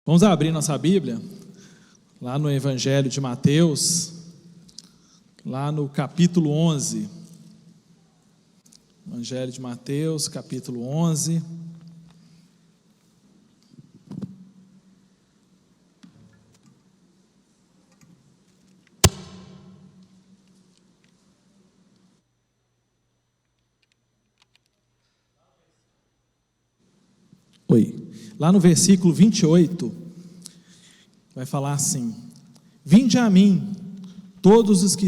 Vamos abrir nossa Bíblia, lá no Evangelho de Mateus, lá no capítulo 11. Evangelho de Mateus, capítulo 11. Lá no versículo 28, vai falar assim: Vinde a mim, todos os que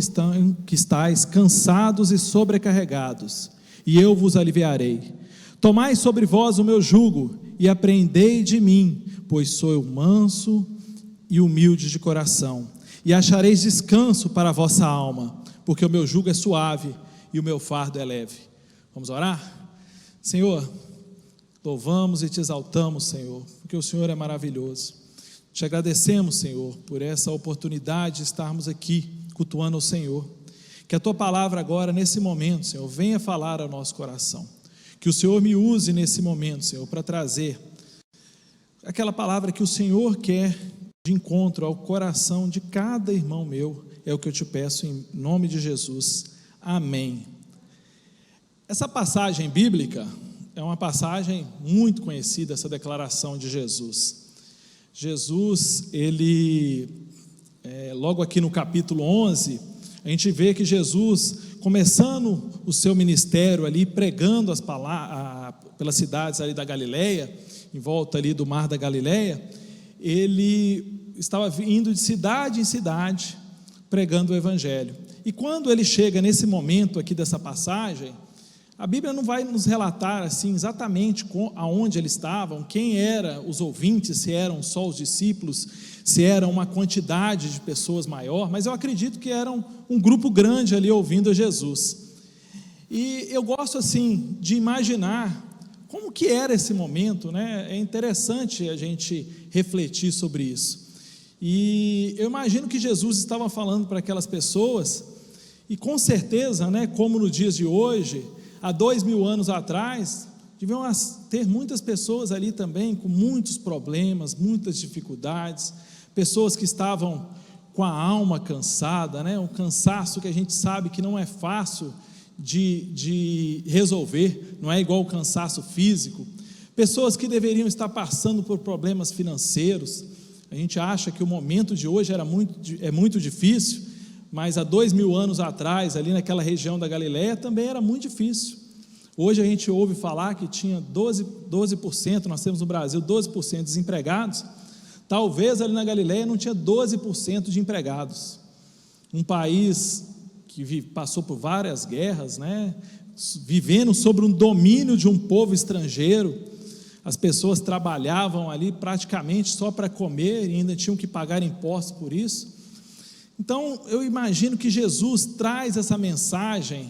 estáis cansados e sobrecarregados, e eu vos aliviarei. Tomai sobre vós o meu jugo, e aprendei de mim, pois sou eu manso e humilde de coração, e achareis descanso para a vossa alma, porque o meu jugo é suave, e o meu fardo é leve. Vamos orar? Senhor, louvamos e te exaltamos, Senhor, porque o Senhor é maravilhoso. Te agradecemos, Senhor, por essa oportunidade de estarmos aqui cultuando ao Senhor. Que a Tua palavra agora, nesse momento, Senhor, venha falar ao nosso coração. Que o Senhor me use nesse momento, Senhor, para trazer aquela palavra que o Senhor quer de encontro ao coração de cada irmão meu. É o que eu te peço em nome de Jesus. Amém. Essa passagem bíblica é uma passagem muito conhecida, essa declaração de Jesus. Jesus, logo aqui no capítulo 11, a gente vê que Jesus, começando o seu ministério ali, pregando as palavras pelas cidades ali da Galileia, em volta ali do mar da Galileia, ele estava indo de cidade em cidade, pregando o Evangelho. E quando ele chega nesse momento aqui dessa passagem, a Bíblia não vai nos relatar assim exatamente aonde eles estavam, quem eram os ouvintes, se eram só os discípulos, se era uma quantidade de pessoas maior, mas eu acredito que era um grupo grande ali ouvindo a Jesus. E eu gosto assim de imaginar como que era esse momento, né? É interessante a gente refletir sobre isso. E eu imagino que Jesus estava falando para aquelas pessoas, e com certeza, né, como nos dias de hoje, há 2000 anos atrás, deviam ter muitas pessoas ali também com muitos problemas, muitas dificuldades, pessoas que estavam com a alma cansada, né? Um cansaço que a gente sabe que não é fácil de resolver, não é igual o cansaço físico, pessoas que deveriam estar passando por problemas financeiros. A gente acha que o momento de hoje é muito difícil, mas há 2000 anos atrás, ali naquela região da Galileia, também era muito difícil. Hoje a gente ouve falar que tinha 12%, nós temos no Brasil 12% de desempregados. Talvez ali na Galileia não tinha 12% de empregados. Um país que passou por várias guerras, né? Vivendo sobre um domínio de um povo estrangeiro, as pessoas trabalhavam ali praticamente só para comer e ainda tinham que pagar impostos por isso. Então, eu imagino que Jesus traz essa mensagem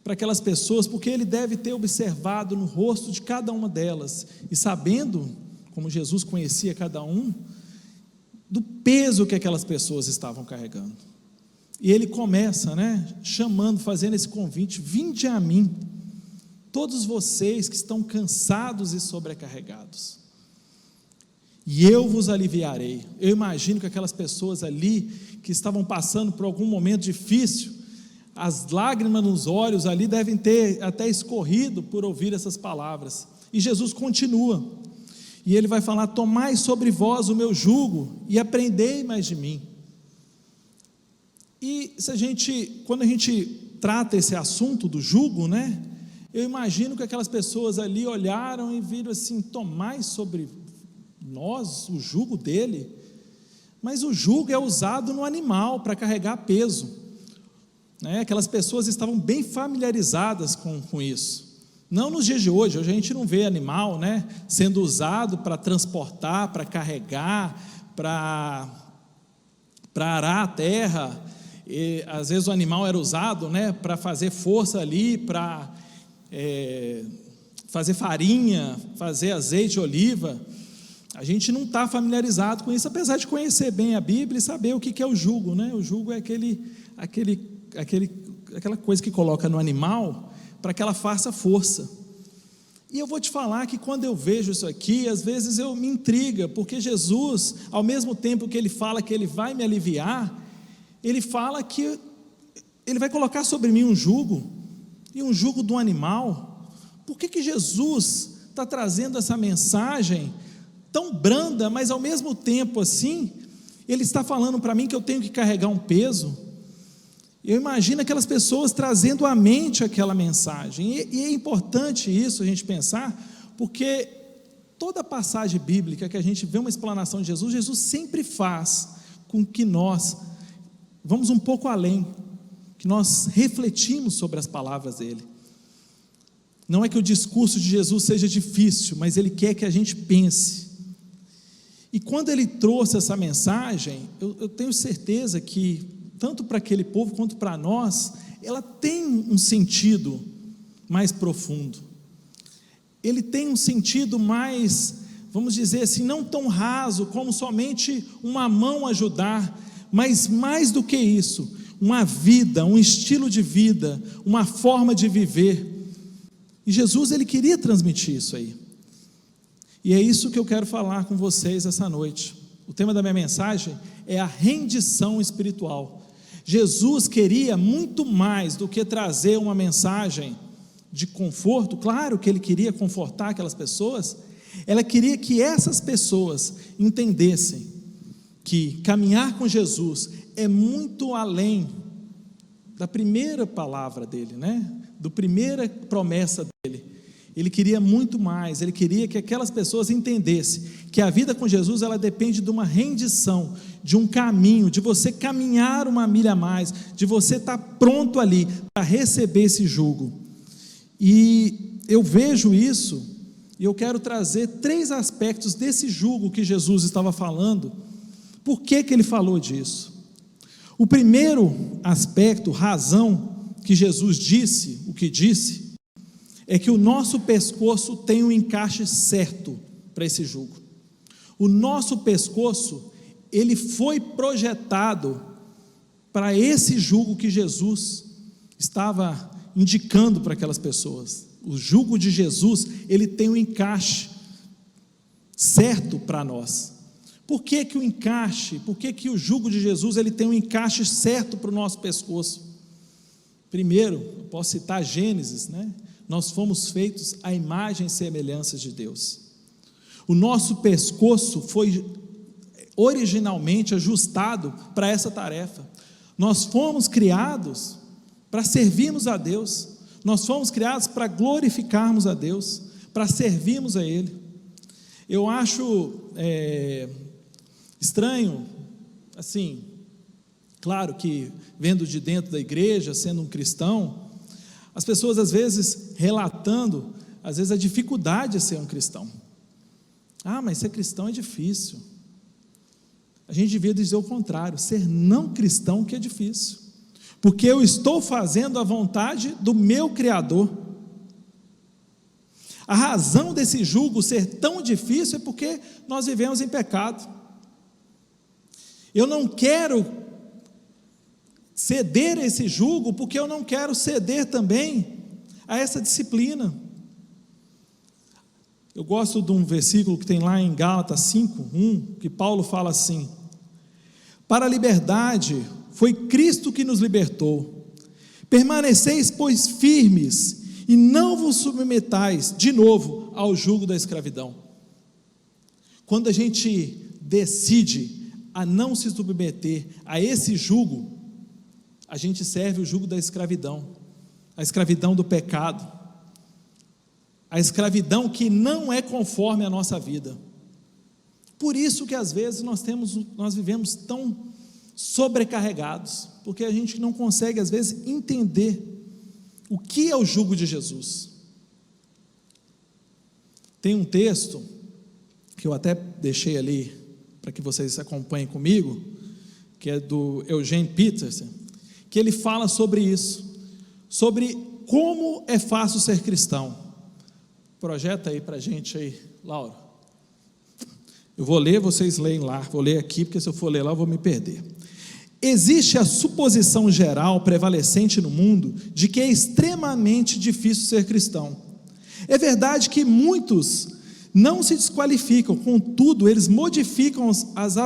para aquelas pessoas, porque Ele deve ter observado no rosto de cada uma delas, e sabendo, como Jesus conhecia cada um, do peso que aquelas pessoas estavam carregando. E Ele começa, né, chamando, fazendo esse convite: vinde a mim, todos vocês que estão cansados e sobrecarregados, e eu vos aliviarei. Eu imagino que aquelas pessoas ali, que estavam passando por algum momento difícil, as lágrimas nos olhos ali devem ter até escorrido por ouvir essas palavras. E Jesus continua, e Ele vai falar: tomai sobre vós o meu jugo, e aprendei mais de mim. E quando a gente trata esse assunto do jugo, né, eu imagino que aquelas pessoas ali olharam e viram assim: tomai sobre nós o jugo dele. Mas o jugo é usado no animal para carregar peso, né? Aquelas pessoas estavam bem familiarizadas com isso. Não nos dias de hoje a gente não vê animal, né, sendo usado para transportar, para carregar, para arar a terra. E, às vezes o animal era usado, né, para fazer força ali, para fazer farinha, fazer azeite de oliva. A gente não está familiarizado com isso, apesar de conhecer bem a Bíblia e saber o que é o jugo, né? O jugo é aquela coisa que coloca no animal para que ela faça força. E eu vou te falar que quando eu vejo isso aqui, às vezes eu me intriga, porque Jesus, ao mesmo tempo que ele fala que ele vai me aliviar, ele fala que ele vai colocar sobre mim um jugo, e um jugo do animal. Por que Jesus está trazendo essa mensagem tão branda, mas ao mesmo tempo assim, ele está falando para mim que eu tenho que carregar um peso? Eu imagino aquelas pessoas trazendo à mente aquela mensagem, e é importante isso a gente pensar, porque toda passagem bíblica que a gente vê uma explanação de Jesus, Jesus sempre faz com que nós vamos um pouco além, que nós refletimos sobre as palavras dele. Não é que o discurso de Jesus seja difícil, mas ele quer que a gente pense. E quando ele trouxe essa mensagem, eu tenho certeza que tanto para aquele povo quanto para nós, ela tem um sentido mais profundo. Ele tem um sentido mais, vamos dizer assim, não tão raso como somente uma mão ajudar, mas mais do que isso, uma vida, um estilo de vida, uma forma de viver. E Jesus, ele queria transmitir isso aí. E é isso que eu quero falar com vocês essa noite. O tema da minha mensagem é a rendição espiritual. Jesus queria muito mais do que trazer uma mensagem de conforto. Claro que ele queria confortar aquelas pessoas. Ela queria que essas pessoas entendessem que caminhar com Jesus é muito além da primeira palavra dele, né? Da primeira promessa dele. Ele queria muito mais, ele queria que aquelas pessoas entendessem que a vida com Jesus, ela depende de uma rendição, de um caminho, de você caminhar uma milha a mais, de você estar pronto ali para receber esse jugo. E eu vejo isso, e eu quero trazer 3 aspectos desse jugo que Jesus estava falando. Por que ele falou disso? O primeiro aspecto, razão que Jesus disse, o que disse, é que o nosso pescoço tem um encaixe certo para esse jugo. O nosso pescoço, ele foi projetado para esse jugo que Jesus estava indicando para aquelas pessoas. O jugo de Jesus, ele tem um encaixe certo para nós. Por que que o encaixe, por que que o jugo de Jesus, ele tem um encaixe certo para o nosso pescoço? Primeiro, eu posso citar Gênesis, né? Nós fomos feitos à imagem e semelhança de Deus. O nosso pescoço foi originalmente ajustado para essa tarefa. Nós fomos criados para servirmos a Deus. Nós fomos criados para glorificarmos a Deus, para servirmos a Ele. Eu acho estranho, assim, claro que vendo de dentro da igreja, sendo um cristão, as pessoas às vezes relatando, às vezes a dificuldade de ser um cristão. Mas ser cristão é difícil. A gente devia dizer o contrário, ser não cristão que é difícil, porque eu estou fazendo a vontade do meu Criador. A razão desse jugo ser tão difícil é porque nós vivemos em pecado. Eu não quero ceder a esse jugo, porque eu não quero ceder também a essa disciplina. Eu gosto de um versículo que tem lá em Gálatas 5:1, que Paulo fala assim: para a liberdade foi Cristo que nos libertou, permaneceis pois firmes, e não vos submetais de novo ao jugo da escravidão. Quando a gente decide a não se submeter a esse jugo, a gente serve o jugo da escravidão, a escravidão do pecado, a escravidão que não é conforme a nossa vida. Por isso que às vezes nós vivemos tão sobrecarregados, porque a gente não consegue às vezes entender o que é o jugo de Jesus. Tem um texto que eu até deixei ali para que vocês acompanhem comigo, que é do Eugene Peterson, que ele fala sobre isso, sobre como é fácil ser cristão. Projeta aí para a gente aí, Laura. Eu vou ler, vocês leem lá, vou ler aqui, porque se eu for ler lá eu vou me perder. Existe a suposição geral prevalecente no mundo de que é extremamente difícil ser cristão. É verdade que muitos não se desqualificam, contudo, eles modificam as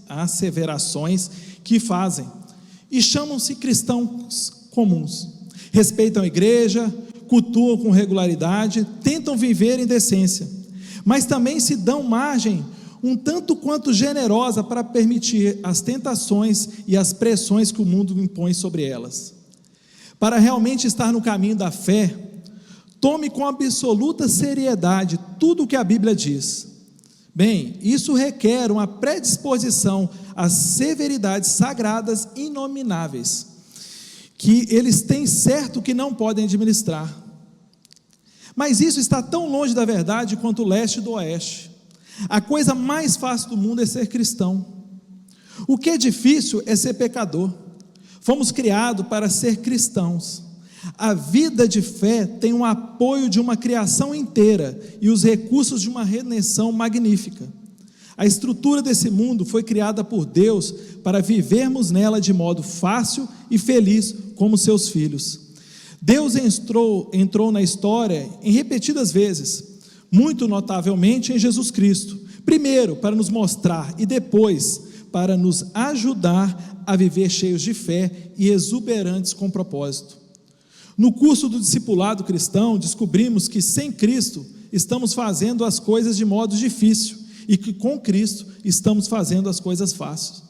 asseverações que fazem e chamam-se cristãos comuns. Respeitam a igreja, cultuam com regularidade, tentam viver em decência, mas também se dão margem um tanto quanto generosa para permitir as tentações e as pressões que o mundo impõe sobre elas. Para realmente estar no caminho da fé, tome com absoluta seriedade tudo o que a Bíblia diz. Bem, isso requer uma predisposição às severidades sagradas inomináveis, que eles têm certo que não podem administrar. Mas isso está tão longe da verdade quanto o leste do oeste. A coisa mais fácil do mundo é ser cristão. O que é difícil é ser pecador. Fomos criados para ser cristãos. A vida de fé tem o apoio de uma criação inteira e os recursos de uma redenção magnífica. A estrutura desse mundo foi criada por Deus para vivermos nela de modo fácil e feliz como seus filhos. Deus entrou na história em repetidas vezes, muito notavelmente em Jesus Cristo, primeiro para nos mostrar e depois para nos ajudar a viver cheios de fé e exuberantes com propósito. No curso do discipulado cristão, descobrimos que sem Cristo estamos fazendo as coisas de modo difícil e que com Cristo estamos fazendo as coisas fáceis.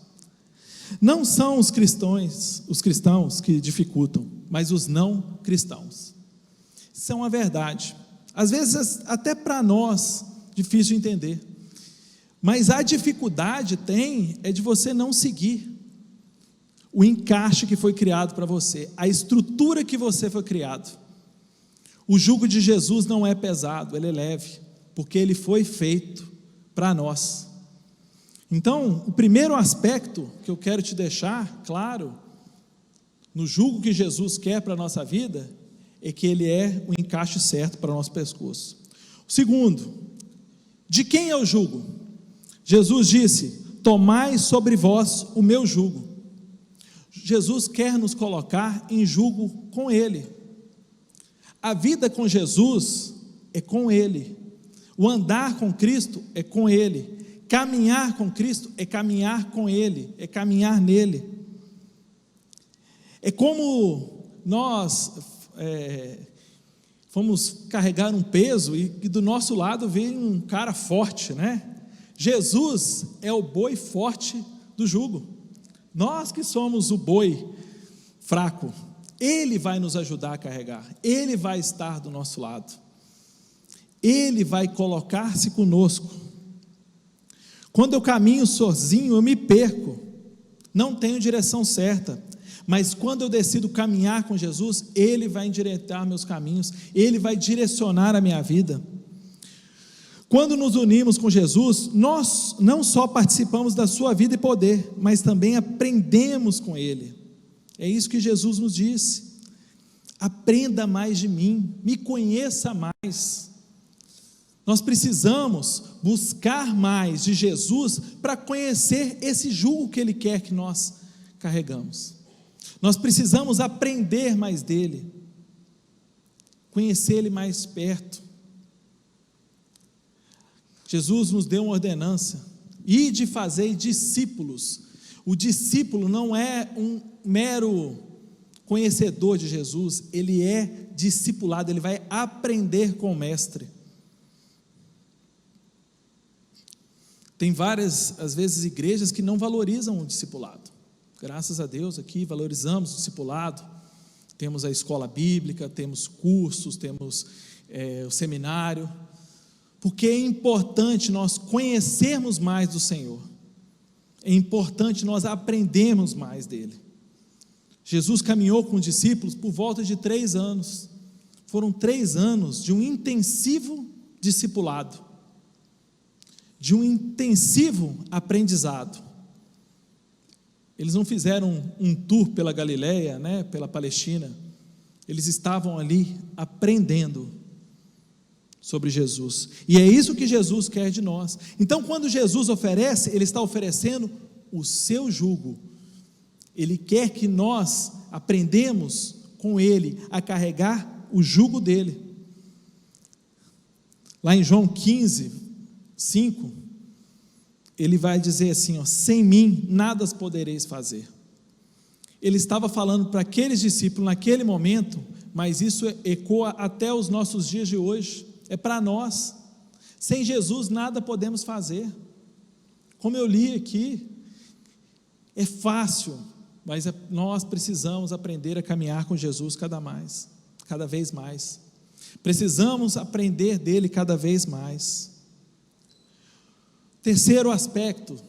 Não são os cristãos que dificultam, mas os não cristãos. Isso é uma verdade. Às vezes até para nós difícil de entender. Mas a dificuldade é de você não seguir o encaixe que foi criado para você, a estrutura que você foi criado. O jugo de Jesus não é pesado, ele é leve, porque ele foi feito para nós. Então, o primeiro aspecto que eu quero te deixar claro, no jugo que Jesus quer para a nossa vida, é que ele é o encaixe certo para o nosso pescoço. O segundo, de quem é o jugo? Jesus disse: tomai sobre vós o meu jugo. Jesus quer nos colocar em jugo com Ele. A vida com Jesus é com Ele. O andar com Cristo é com Ele. Caminhar com Cristo é caminhar com Ele, é caminhar nele. É como nós fomos carregar um peso e do nosso lado veio um cara forte, né? Jesus é o boi forte do jugo. Nós que somos o boi fraco, Ele vai nos ajudar a carregar, Ele vai estar do nosso lado, Ele vai colocar-se conosco. Quando eu caminho sozinho, eu me perco, não tenho direção certa, mas quando eu decido caminhar com Jesus, Ele vai endireitar meus caminhos, Ele vai direcionar a minha vida. Quando nos unimos com Jesus, nós não só participamos da sua vida e poder, mas também aprendemos com Ele. É isso que Jesus nos disse: aprenda mais de mim, me conheça mais. Nós precisamos buscar mais de Jesus para conhecer esse jugo que Ele quer que nós carregamos. Nós precisamos aprender mais dEle, conhecer Ele mais perto. Jesus nos deu uma ordenança: ide fazer discípulos. O discípulo não é um mero conhecedor de Jesus, ele é discipulado, ele vai aprender com o mestre. Tem várias, às vezes, igrejas que não valorizam o discipulado. Graças a Deus aqui valorizamos o discipulado, temos a escola bíblica, temos cursos, temos o seminário, porque é importante nós conhecermos mais do Senhor, é importante nós aprendermos mais dEle. Jesus caminhou com os discípulos por volta de 3 anos, foram 3 anos de um intensivo discipulado, de um intensivo aprendizado. Eles não fizeram um tour pela Galileia, né, pela Palestina, eles estavam ali aprendendo sobre Jesus, e é isso que Jesus quer de nós. Então, quando Jesus oferece, Ele está oferecendo o seu jugo, Ele quer que nós aprendemos com Ele a carregar o jugo dele. Lá em João 15, 5, ele vai dizer assim, ó, sem mim nada podereis fazer. Ele estava falando para aqueles discípulos naquele momento, mas isso ecoa até os nossos dias de hoje, é para nós. Sem Jesus nada podemos fazer. Como eu li aqui, é fácil, mas nós precisamos aprender a caminhar com Jesus cada vez mais. Precisamos aprender dele cada vez mais. Terceiro aspecto,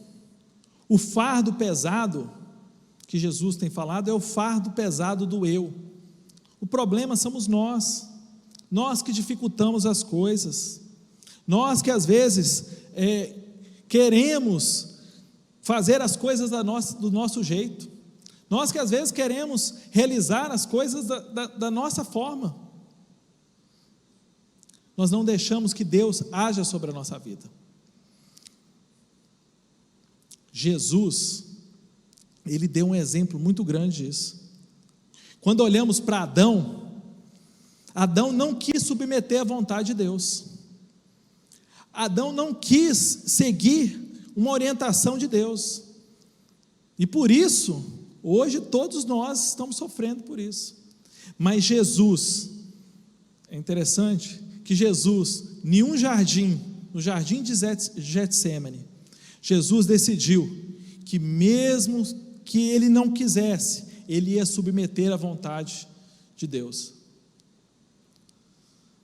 o fardo pesado que Jesus tem falado é o fardo pesado do eu. O problema somos nós que dificultamos as coisas, nós que às vezes queremos fazer as coisas do nosso jeito, nós que às vezes queremos realizar as coisas da nossa forma, nós não deixamos que Deus haja sobre a nossa vida. Jesus, ele deu um exemplo muito grande disso. Quando olhamos para Adão não quis submeter à vontade de Deus. Adão não quis seguir uma orientação de Deus. E por isso, hoje todos nós estamos sofrendo por isso. Mas Jesus, é interessante que Jesus, em um jardim, no jardim de Getsêmani, Jesus decidiu que mesmo que ele não quisesse, ele ia submeter à vontade de Deus.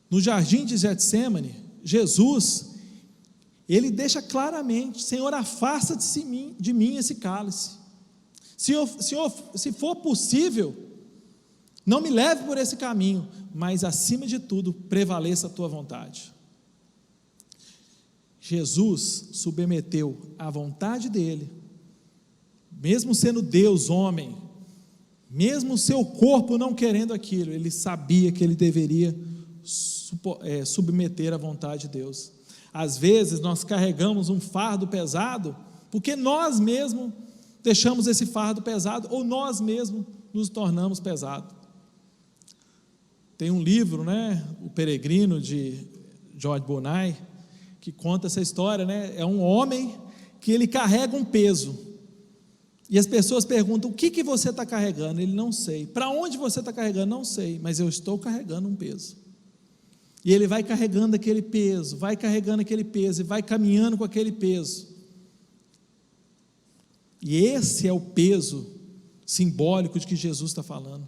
No jardim de Getsêmani, Jesus, ele deixa claramente: Senhor, afasta de mim esse cálice. Senhor, se for possível, não me leve por esse caminho, mas acima de tudo, prevaleça a tua vontade. Jesus submeteu à vontade dele, mesmo sendo Deus, homem, mesmo o seu corpo não querendo aquilo, ele sabia que ele deveria submeter à vontade de Deus. Às vezes nós carregamos um fardo pesado, porque nós mesmos deixamos esse fardo pesado, ou nós mesmos nos tornamos pesado. Tem um livro, O Peregrino, de George Bunay, que conta essa história, é um homem que ele carrega um peso, e as pessoas perguntam: o que você está carregando? Ele: não sei. Para onde você está carregando? Não sei, mas eu estou carregando um peso. E ele vai carregando aquele peso, e vai caminhando com aquele peso, e esse é o peso simbólico de que Jesus está falando.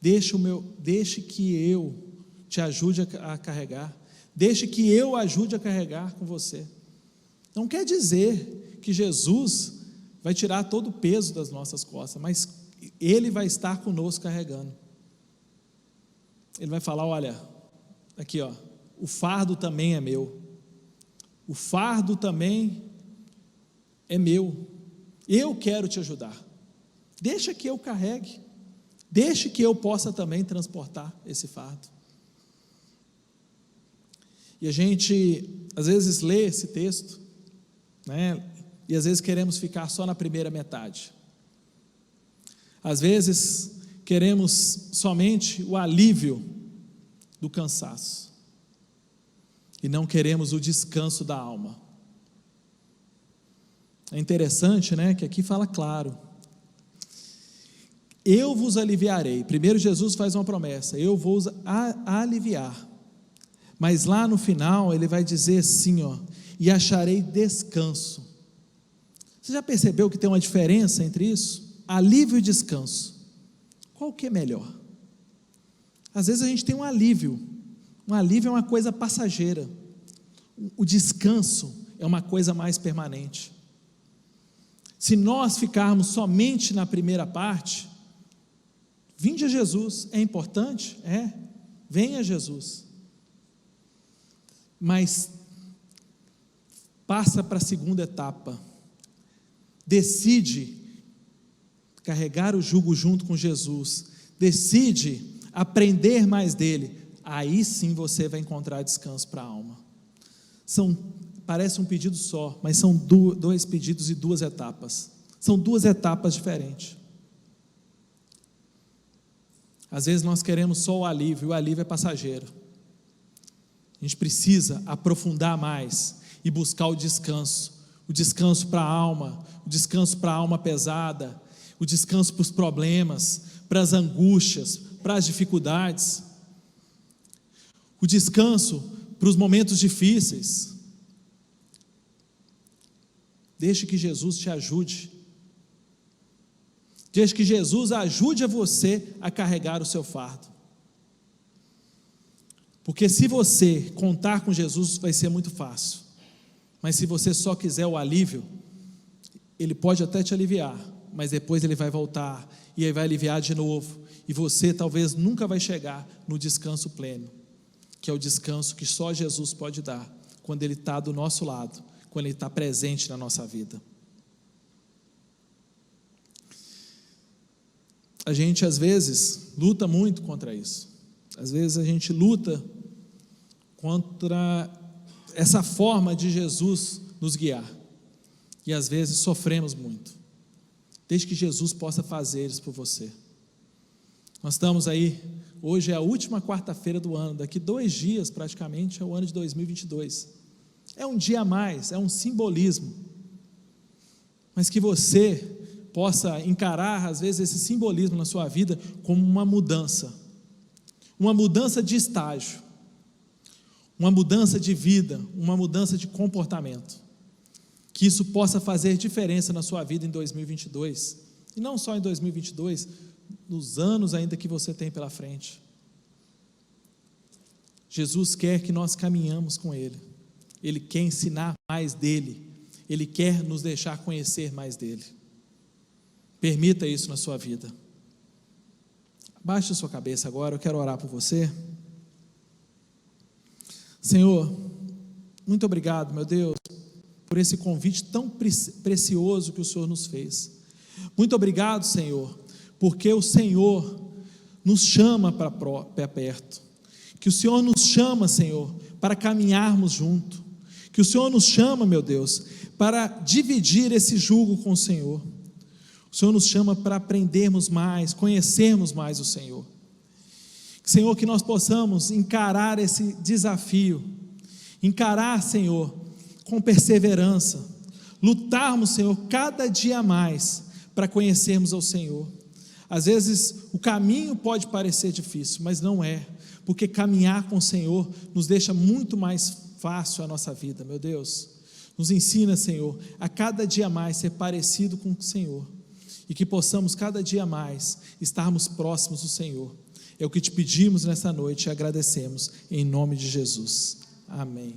Deixe que eu te ajude a carregar, deixe que eu ajude a carregar com você. Não quer dizer que Jesus vai tirar todo o peso das nossas costas, mas ele vai estar conosco carregando. Ele vai falar: olha, aqui o fardo também é meu, o fardo também é meu, eu quero te ajudar, deixa que eu carregue, deixe que eu possa também transportar esse fardo. E a gente às vezes lê esse texto, e às vezes queremos ficar só na primeira metade, às vezes queremos somente o alívio do cansaço, e não queremos o descanso da alma. É interessante, que aqui fala claro: eu vos aliviarei. Primeiro Jesus faz uma promessa: eu vou aliviar, mas lá no final ele vai dizer assim, e acharei descanso. Você já percebeu que tem uma diferença entre isso? Alívio e descanso. Qual que é melhor? Às vezes a gente tem um alívio é uma coisa passageira, o descanso é uma coisa mais permanente. Se nós ficarmos somente na primeira parte, vinde a Jesus, é importante? Venha a Jesus, mas passa para a segunda etapa, decide carregar o jugo junto com Jesus, decide aprender mais dele, aí sim você vai encontrar descanso para a alma. Parece um pedido só, mas são dois pedidos e duas etapas, são duas etapas diferentes. Às vezes nós queremos só o alívio é passageiro. A gente precisa aprofundar mais e buscar o descanso para a alma, o descanso para a alma pesada, o descanso para os problemas, para as angústias, para as dificuldades, o descanso para os momentos difíceis. Deixe que Jesus te ajude. Deixe que Jesus ajude a você a carregar o seu fardo. Porque se você contar com Jesus, vai ser muito fácil. Mas se você só quiser o alívio, Ele pode até te aliviar, mas depois Ele vai voltar, e aí vai aliviar de novo, e você talvez nunca vai chegar no descanso pleno, que é o descanso que só Jesus pode dar, quando Ele está do nosso lado, quando Ele está presente na nossa vida. A gente às vezes luta muito contra isso. Às vezes a gente luta contra essa forma de Jesus nos guiar. E às vezes sofremos muito. Desde que Jesus possa fazer isso por você. Nós estamos aí, hoje é a última quarta-feira do ano, daqui 2 dias praticamente é o ano de 2022. É um dia a mais, é um simbolismo. Mas que você possa encarar às vezes esse simbolismo na sua vida como uma mudança de estágio, uma mudança de vida, uma mudança de comportamento, que isso possa fazer diferença na sua vida em 2022, e não só em 2022, nos anos ainda que você tem pela frente. Jesus quer que nós caminhamos com Ele, Ele quer ensinar mais dEle, Ele quer nos deixar conhecer mais dEle. Permita isso na sua vida. Baixe a sua cabeça agora, eu quero orar por você. Senhor, muito obrigado, meu Deus, por esse convite tão precioso que o Senhor nos fez. Muito obrigado, Senhor, porque o Senhor nos chama para perto, que o Senhor nos chama, Senhor, para caminharmos junto, que o Senhor nos chama, meu Deus, para dividir esse jugo com o Senhor. O Senhor nos chama para aprendermos mais, conhecermos mais o Senhor. Senhor, que nós possamos encarar esse desafio, encarar, Senhor, com perseverança, lutarmos, Senhor, cada dia mais para conhecermos ao Senhor. Às vezes o caminho pode parecer difícil, mas não é, porque caminhar com o Senhor nos deixa muito mais fácil a nossa vida, meu Deus. Nos ensina, Senhor, a cada dia mais ser parecido com o Senhor, e que possamos cada dia mais estarmos próximos do Senhor. É o que te pedimos nessa noite e agradecemos, em nome de Jesus. Amém.